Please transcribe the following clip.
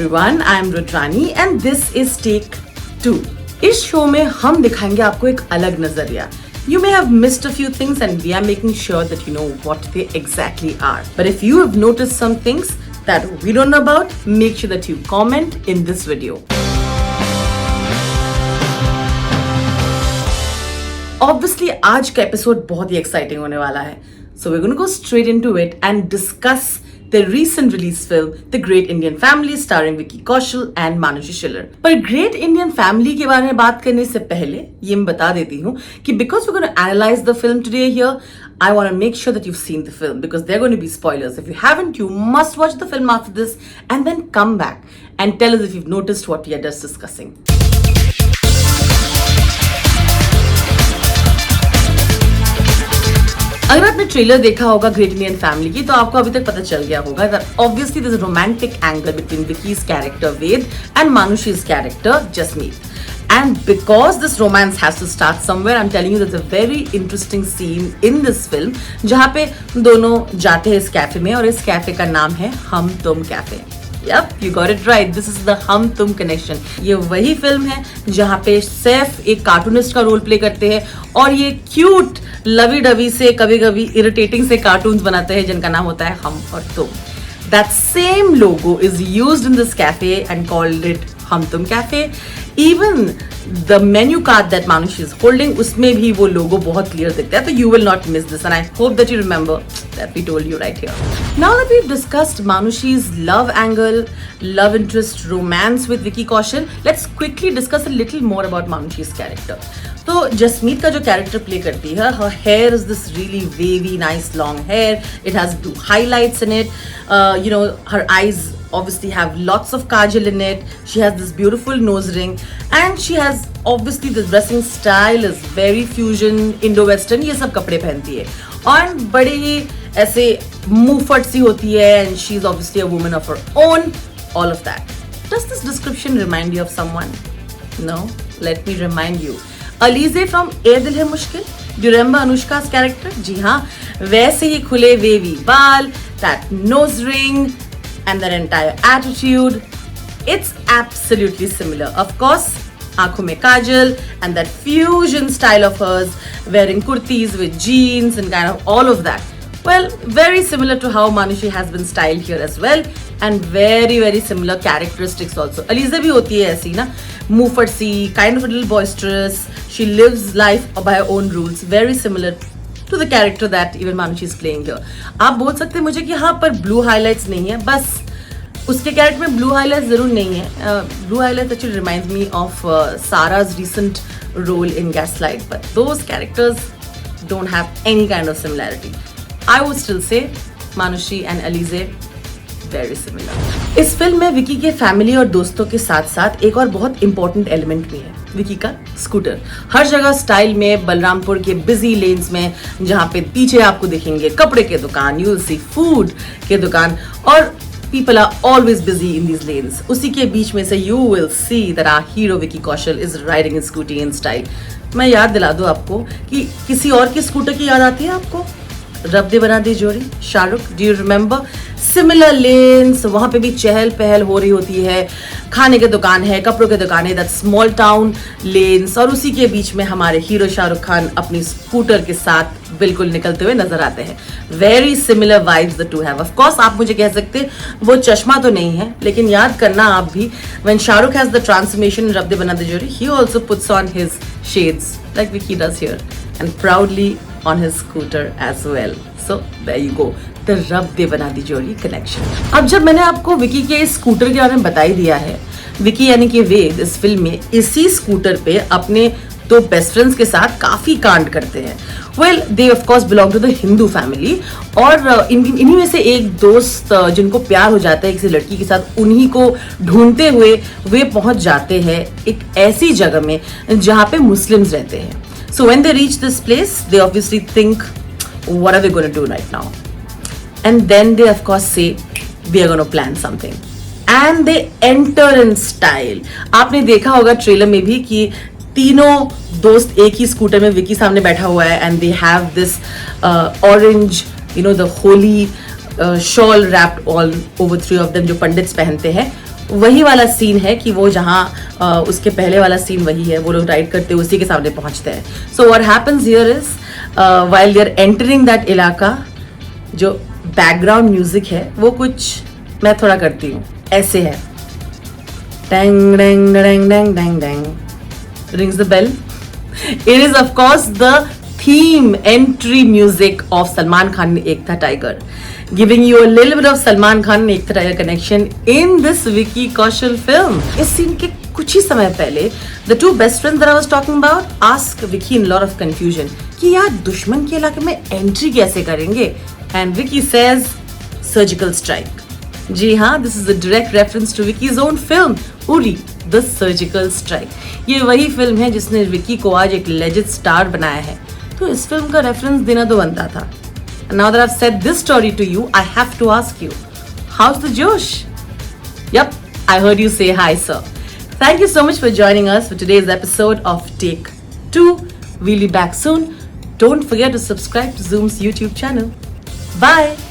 everyone, I am Rudrani and this is Take 2. इस show में हम दिखाएंगे आपको एक अलग नजरिया. You may have missed a few things and we are making sure that you know what they exactly are. But if you have noticed some things that we don't know about, make sure that you comment in this video. Obviously, आज का episode बहुत ही exciting होने वाला है. So we're going to go straight into it and discuss the recent release film, The Great Indian Family, starring Vicky Kaushal and Manushi Schiller. पर Great Indian Family के बारे में बात करने से पहले ये मैं बता देती हूँ कि because we're going to analyze the film today here, I want to make sure that you've seen the film because there are going to be spoilers. If you haven't, you must watch the film after this and then come back and tell us if you've noticed what we are just discussing. अगर आपने trailer देखा होगा great Indian family की तो आपको अभी तक पता चल गया होगा that obviously there's a romantic angle between Vicky's character Ved and Manushi's character Jasmeet. And because this romance has to start somewhere, I'm telling you there's a very interesting scene in this film जहाँ पे दोनों जाते हैं इस cafe में और इस cafe का नाम है हम तुम cafe. Yep, you got it right. This is the हम तुम कनेक्शन. ये वही फिल्म है जहाँ पे सैफ एक कार्टूनिस्ट का रोल प्ले करते हैं और ये क्यूट लवी डवी से कभी कभी इरिटेटिंग से कार्टून्स बनाते हैं जिनका नाम होता है हम और तुम. That same logo is used in this cafe and called it हम तुम cafe. Even the menu card that Manushi is holding, उसमें भी वो logo बहुत clear दिखता है. तो you will not miss this and I hope that you remember that we told you right here. Now that we've discussed Manushi's love angle, love interest, romance with Vicky Kaushal, let's quickly discuss a little more about Manushi's character. तो जसमीत का जो character play करती है, her hair is this really wavy, nice long hair. It has blue highlights in it. Her eyes obviously have lots of kajal in it. She has this beautiful nose ring and she has obviously the dressing style is very fusion, Indo-Western. ये सब कपड़े पहनती है और बड़े ही ऐसे मुंहफट सी होती है and she's obviously a woman of her own. All of that. Does this description remind you of someone? No? Let me remind you. Alize from ए दिल है मुश्किल. Do you remember Anushka's character? जी हाँ, वैसे ही खुले wavy बाल, that nose ring and that entire attitude. It's absolutely similar. Of course, आंखों में काजल and that fusion style of hers, wearing kurtis with jeans and kind of all of that. Well, very similar to how Manushi has been styled here as well and very very similar characteristics also. Alize भी होती है ऐसी ना, मुंहफट सी, kind of a little boisterous. She lives life by her own rules. Very similar to the character that even Manushi is playing here. आप बोल सकते हैं मुझे कि हाँ पर blue highlights नहीं है, बस उसके कैरेक्टर में blue highlights जरूर नहीं है. Blue highlights actually reminds me of Sarah's recent role in Gaslight, but those characters don't have any kind of similarity. I would still say Manushi and Alize very similar. इस film में विकी के family और दोस्तों के साथ साथ एक और बहुत इंपॉर्टेंट एलिमेंट भी है, विकी का स्कूटर. हर जगह स्टाइल में बलरामपुर के बिजी लेन्स में जहाँ पे पीछे आपको दिखेंगे कपड़े के दुकान, यू विल सी फूड के दुकान और people are always busy in these lanes. उसी के बीच में से you will see that our hero Vicky Kaushal is riding his scooty in style. मैं याद दिला दूँ आपको कि किसी और के स्कूटर की याद आती है आपको? रब दे बना दी जोड़ी, Shahrukh. Do you remember? Similar lens, वहाँ पे भी चहल पहल हो रही होती है, खाने के दुकान है, कपड़ों के दुकान है, दैट स्मॉल टाउन लेन्स और उसी के बीच में हमारे हीरो शाहरुख खान अपनी स्कूटर के साथ बिल्कुल निकलते हुए नजर आते हैं. Very similar vibes the two have. Of course आप मुझे कह सकते वो चश्मा तो नहीं है, लेकिन याद करना आप भी, when Shahrukh has the transformation in रब दे बना दी जोड़ी, ही also puts on his shades like Vicky does here and proudly on his scooter as well. So there you go, the रब दे बना दी जोड़ी कनेक्शन. अब जब मैंने आपको विकी के इस स्कूटर के बारे में बता ही दिया है, विकी यानी कि वेद इस फिल्म में इसी स्कूटर पे अपने दो बेस्ट फ्रेंड्स के साथ काफी कांड करते हैं. Well they of course belong to the Hindu family और इन्हीं में से एक दोस्त जिनको प्यार हो जाता है किसी लड़की के साथ, उन्हीं को ढूंढते हुए वे पहुंच जाते हैं एक ऐसी जगह में जहाँ पे मुस्लिम्स रहते हैं. So when they reach this place, they obviously think, what are they going to do right now? And then they of course say, we are going to plan something. And they enter in style. आपने देखा होगा trailer में भी कि तीनों दोस्त एक ही scooter में विकी सामने बैठा हुआ है and they have this orange, the holy shawl wrapped all over three of them जो पंडित्स पहनते हैं, वही वाला सीन है कि वो जहाँ उसके पहले वाला सीन वही है, वो लोग राइड करते हुए उसी के सामने पहुंचते हैं. So what happens here is while they are entering that इलाका, जो बैकग्राउंड म्यूजिक है वो कुछ मैं थोड़ा करती हूँ, ऐसे है. Dang dang dang dang dang dang, rings the bell. It is of course the theme entry music of Salman Khan in Ek Tha Tiger, giving you a little bit of Salman Khan and Ek Tha Tiger connection in this Vicky Kaushal film. इस scene के कुछ ही समय पहले the two best friends that I was talking about ask Vicky in a lot of confusion कि यार दुश्मन के इलाके में एंट्री कैसे करेंगे, and Vicky says surgical strike. जी हाँ, this is a direct reference to Vicky's own film Uri the surgical strike. ये वही फिल्म है जिसने विकी को आज एक लेजेंड स्टार बनाया है, तो इस फिल्म का रेफरेंस देना तो बनता था. Now that I have said this story to you, I have to ask you, how is the josh? Yep, I heard you say hi, sir. Thank you so much for joining us for today's episode of Take 2. We'll be back soon. Don't forget to subscribe to Zoom's YouTube channel. Bye.